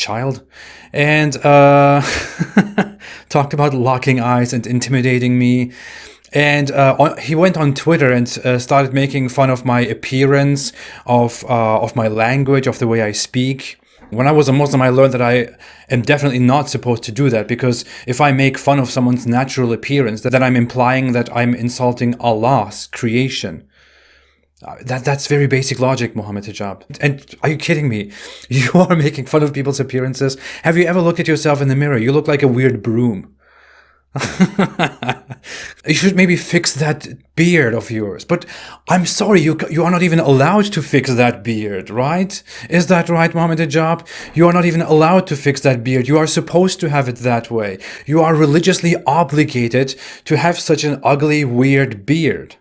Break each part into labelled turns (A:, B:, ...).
A: child, and talked about locking eyes and intimidating me. And he went on Twitter and started making fun of my appearance, of my language, of the way I speak. When I was a Muslim, I learned that I am definitely not supposed to do that, because if I make fun of someone's natural appearance, then I'm implying that I'm insulting Allah's creation. That's very basic logic, Mohammed Hijab. And are you kidding me? You are making fun of people's appearances? Have you ever looked at yourself in the mirror? You look like a weird broom. You should maybe fix that beard of yours. But I'm sorry, you are not even allowed to fix that beard, right? Is that right, Mohammed Hijab? You are not even allowed to fix that beard. You are supposed to have it that way. You are religiously obligated to have such an ugly, weird beard.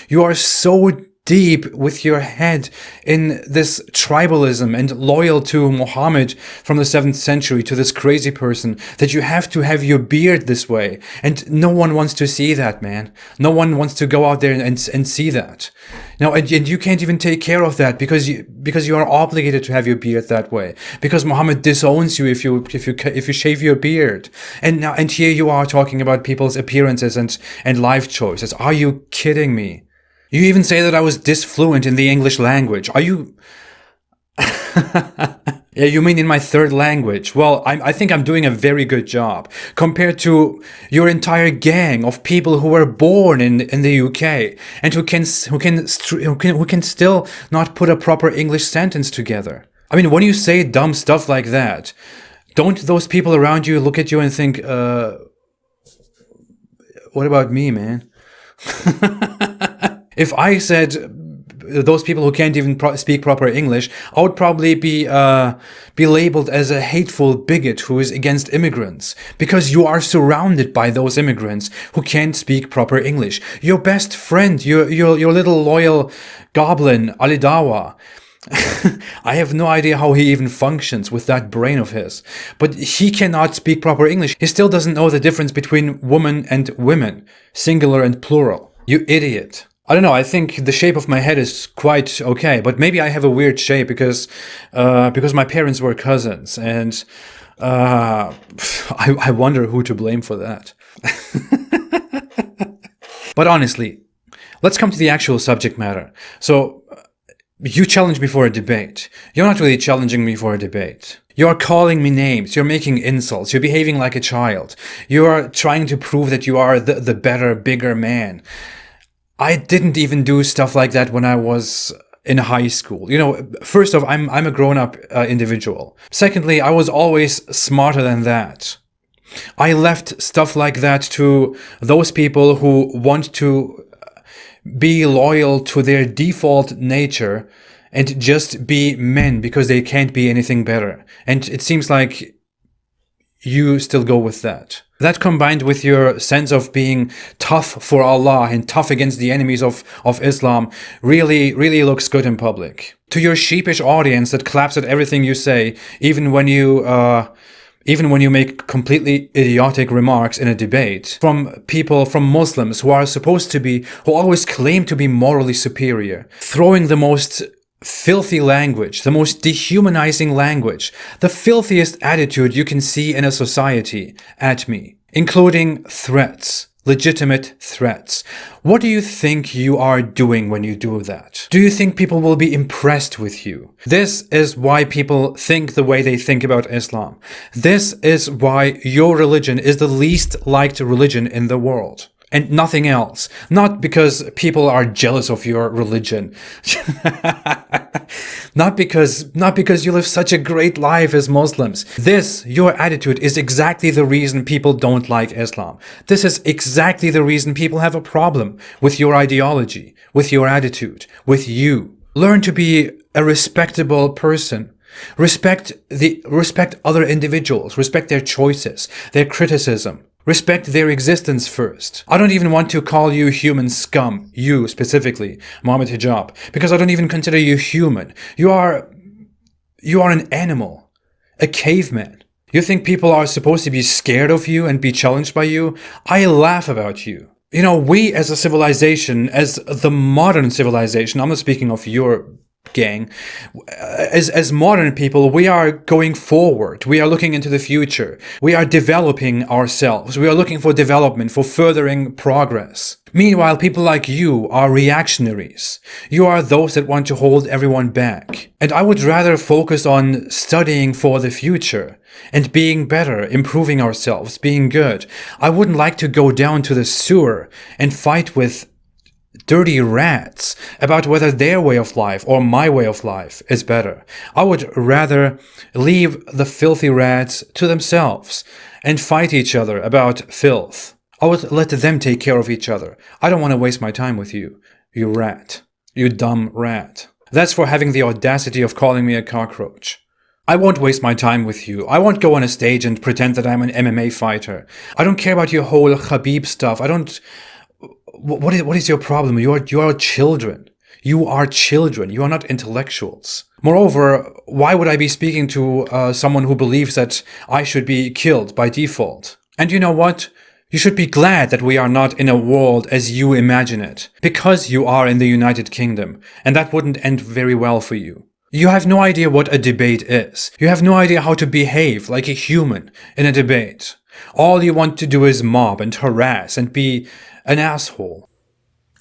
A: You are so deep with your head in this tribalism and loyal to Muhammad from the 7th century, to this crazy person, that you have to have your beard this way. And no one wants to see that, man. No one wants to go out there and see that. Now, and you can't even take care of that because you are obligated to have your beard that way. Because Muhammad disowns you if you shave your beard. And here you are talking about people's appearances and life choices. Are you kidding me? You even say that I was disfluent in the English language. Are you... Yeah, you mean in my third language? Well, I think I'm doing a very good job compared to your entire gang of people who were born in the UK and who can still not put a proper English sentence together. I mean, when you say dumb stuff like that, don't those people around you look at you and think, what about me, man? If I said those people who can't even speak proper English, I would probably be labeled as a hateful bigot who is against immigrants, because you are surrounded by those immigrants who can't speak proper English. Your best friend, your little loyal goblin, Ali Dawa. I have no idea how he even functions with that brain of his, but he cannot speak proper English. He still doesn't know the difference between woman and women, singular and plural. You idiot. I don't know, I think the shape of my head is quite okay, but maybe I have a weird shape because my parents were cousins, and I wonder who to blame for that. But honestly, let's come to the actual subject matter. So, you challenged me for a debate. You're not really challenging me for a debate. You're calling me names, you're making insults, you're behaving like a child. You are trying to prove that you are the better, bigger man. I didn't even do stuff like that when I was in high school. You know, first off, I'm a grown-up individual. Secondly, I was always smarter than that. I left stuff like that to those people who want to be loyal to their default nature and just be men because they can't be anything better. And it seems like you still go with that. That combined with your sense of being tough for Allah and tough against the enemies of Islam really looks good in public. To your sheepish audience that claps at everything you say, even when you make completely idiotic remarks in a debate, from Muslims who always claim to be morally superior, throwing the most filthy language, the most dehumanizing language, the filthiest attitude you can see in a society at me, including threats, legitimate threats. What do you think you are doing when you do that? Do you think people will be impressed with you? This is why people think the way they think about Islam. This is why your religion is the least liked religion in the world. And nothing else. Not because people are jealous of your religion. Not because you live such a great life as Muslims. Your attitude is exactly the reason people don't like Islam. This is exactly the reason people have a problem with your ideology, with your attitude, with you. Learn to be a respectable person. Respect other individuals. Respect their choices, their criticism. Respect their existence first. I don't even want to call you human scum, you specifically, Mohammed Hijab, because I don't even consider you human. You are an animal, a caveman. You think people are supposed to be scared of you and be challenged by you? I laugh about you. We as a civilization, as the modern civilization, I'm not speaking of your gang, as modern people, we are going forward. We are looking into the future. We are developing ourselves. We are looking for development, for furthering progress. Meanwhile, people like you are reactionaries. You are those that want to hold everyone back. And I would rather focus on studying for the future and being better, improving ourselves, being good. I wouldn't like to go down to the sewer and fight with dirty rats about whether their way of life or my way of life is better. I would rather leave the filthy rats to themselves and fight each other about filth. I would let them take care of each other. I don't want to waste my time with you, you rat. You dumb rat. That's for having the audacity of calling me a cockroach. I won't waste my time with you. I won't go on a stage and pretend that I'm an MMA fighter. I don't care about your whole Khabib stuff. I don't... What is your problem? You are children. You are children. You are not intellectuals. Moreover, why would I be speaking to someone who believes that I should be killed by default? And you know what? You should be glad that we are not in a world as you imagine it, because you are in the United Kingdom, and that wouldn't end very well for you. You have no idea what a debate is. You have no idea how to behave like a human in a debate. All you want to do is mob and harass and be an asshole.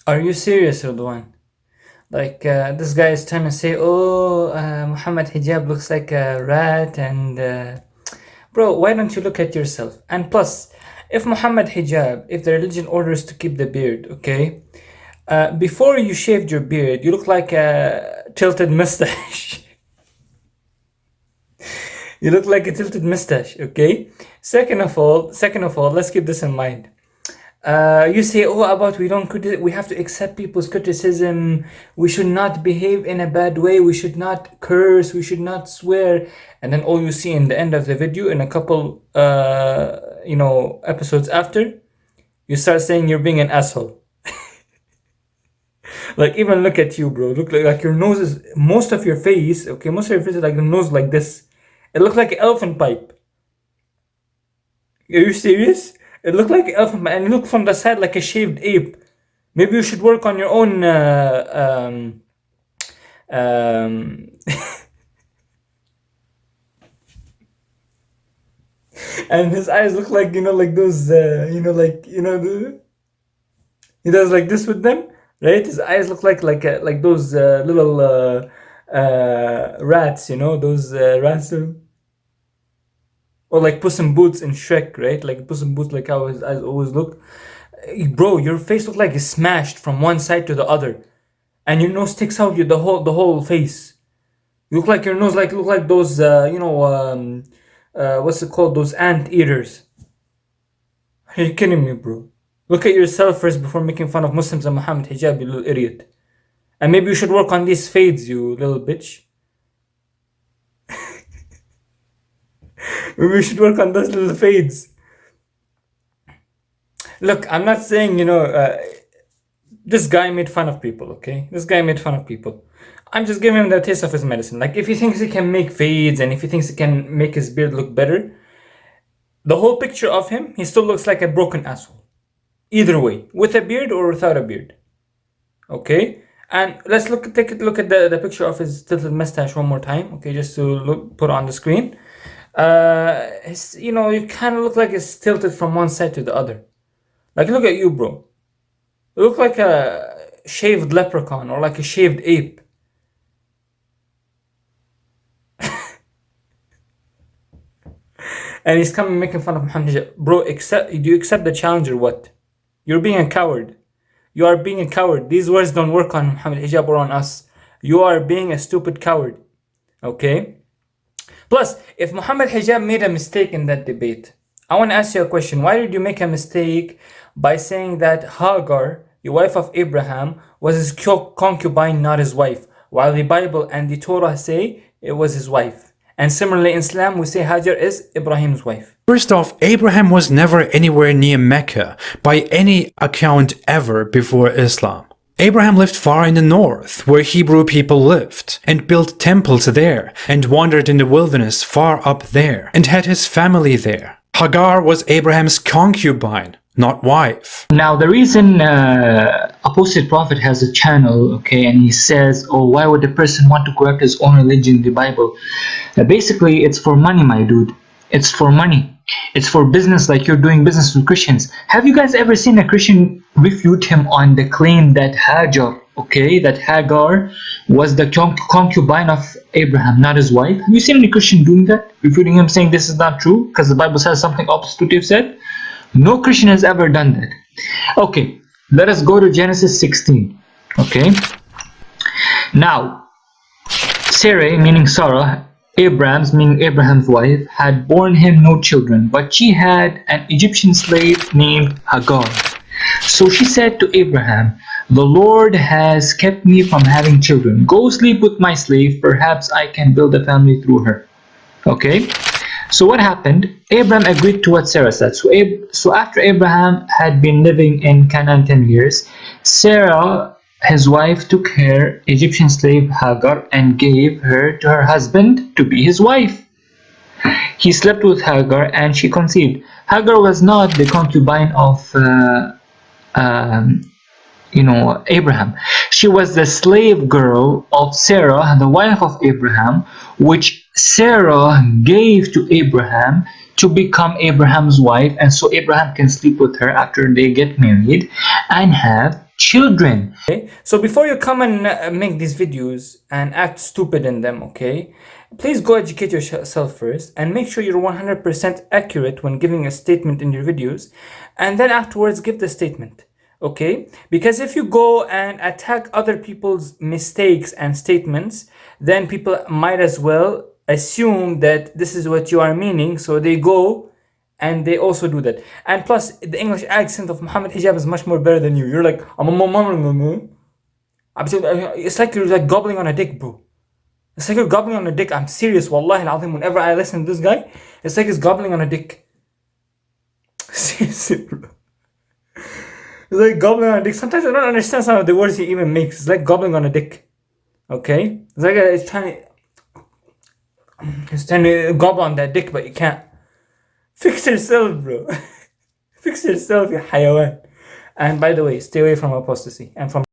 B: Are you serious, Ridwan? Like, this guy is trying to say, Muhammad Hijab looks like a rat, and bro, why don't you look at yourself? And plus, if Muhammad Hijab, if the religion orders to keep the beard, okay, before you shaved your beard, you look like a tilted mustache. You look like a tilted mustache, okay? Second of all, let's keep this in mind. You say, we have to accept people's criticism. We should not behave in a bad way. We should not curse. We should not swear. And then all you see in the end of the video, in a couple, episodes after, you start saying you're being an asshole. Like, even look at you, bro. Look like your nose is, most of your face is like the nose like this. It looks like an elephant pipe. Are you serious? It looked like an elephant pipe, and it looked from the side like a shaved ape. Maybe you should work on your own, and his eyes look like, like those, he does like this with them, right? His eyes look like those little rats, those rats, or like Puss in Boots in Shrek, right? Like Puss in Boots, like how his eyes always look. Bro, your face looks like it's smashed from one side to the other, and your nose sticks out the whole face. You look like your nose look like those, what's it called? Those ant eaters. Are you kidding me, bro? Look at yourself first before making fun of Muslims and Muhammad Hijab, you little idiot. And maybe you should work on these fades, you little bitch. Maybe we should work on those little fades. Look, I'm not saying, this guy made fun of people, okay? This guy made fun of people. I'm just giving him the taste of his medicine. Like, if he thinks he can make fades and if he thinks he can make his beard look better, the whole picture of him, he still looks like a broken asshole. Either way, with a beard or without a beard. Okay? And let's take a look at the picture of his tilted mustache one more time. Okay, just to put on the screen. You kind of look like it's tilted from one side to the other. Like, look at you, bro. You look like a shaved leprechaun or like a shaved ape. And he's coming making fun of Muhammad. Bro, do you accept the challenge or what? You're being a coward. You are being a coward. These words don't work on Muhammad Hijab or on us. You are being a stupid coward. Okay? Plus, if Muhammad Hijab made a mistake in that debate, I want to ask you a question. Why did you make a mistake by saying that Hagar, the wife of Abraham, was his concubine, not his wife, while the Bible and the Torah say it was his wife? And similarly in Islam, we say Hajar is Ibrahim's wife.
A: First off, Abraham was never anywhere near Mecca by any account ever before Islam. Abraham lived far in the north, where Hebrew people lived, and built temples there, and wandered in the wilderness far up there, and had his family there. Hagar was Abraham's concubine, not wife.
C: Now, the reason Apostate Prophet has a channel, okay, and he says, oh, why would a person want to correct his own religion, the Bible? Basically, it's for money, my dude. It's for money. It's for business, like you're doing business with Christians. Have you guys ever seen a Christian refute him on the claim that Hagar, okay, that Hagar was the concubine of Abraham, not his wife? Have you seen any Christian doing that? Refuting him, saying this is not true because the Bible says something opposite to what you've said? No Christian has ever done that. Okay, let us go to Genesis 16. Okay. Now, Sarai, meaning Sarah, meaning Abraham's wife, had borne him no children, but she had an Egyptian slave named Hagar. So she said to Abraham, the Lord has kept me from having children. Go sleep with my slave, perhaps I can build a family through her. Okay. So what happened? Abraham agreed to what Sarah said. So after Abraham had been living in Canaan 10 years, Sarah, his wife, took her Egyptian slave Hagar and gave her to her husband to be his wife. He slept with Hagar and she conceived. Hagar was not the concubine of Abraham. She was the slave girl of Sarah, the wife of Abraham, which Sarah gave to Abraham to become Abraham's wife, and so Abraham can sleep with her after they get married and have children.
B: Okay, so before you come and make these videos and act stupid in them, okay, please go educate yourself first and make sure you're 100% accurate when giving a statement in your videos, and then afterwards give the statement. Okay, because if you go and attack other people's mistakes and statements, then people might as well assume that this is what you are meaning, so they go and they also do that. And plus, the English accent of Mohammed Hijab is much more better than you. You're like, it's like you're like gobbling on a dick, bro. It's like you're gobbling on a dick. I'm serious, wallahi al-azim. Whenever I listen to this guy, it's like he's gobbling on a dick. Seriously, bro. It's like gobbling on a dick. Sometimes I don't understand some of the words he even makes. It's like gobbling on a dick. Okay? It's like it's trying to gobble on that dick, but you can't. Fix yourself, bro. Fix yourself, you hayawan. And by the way, stay away from apostasy and from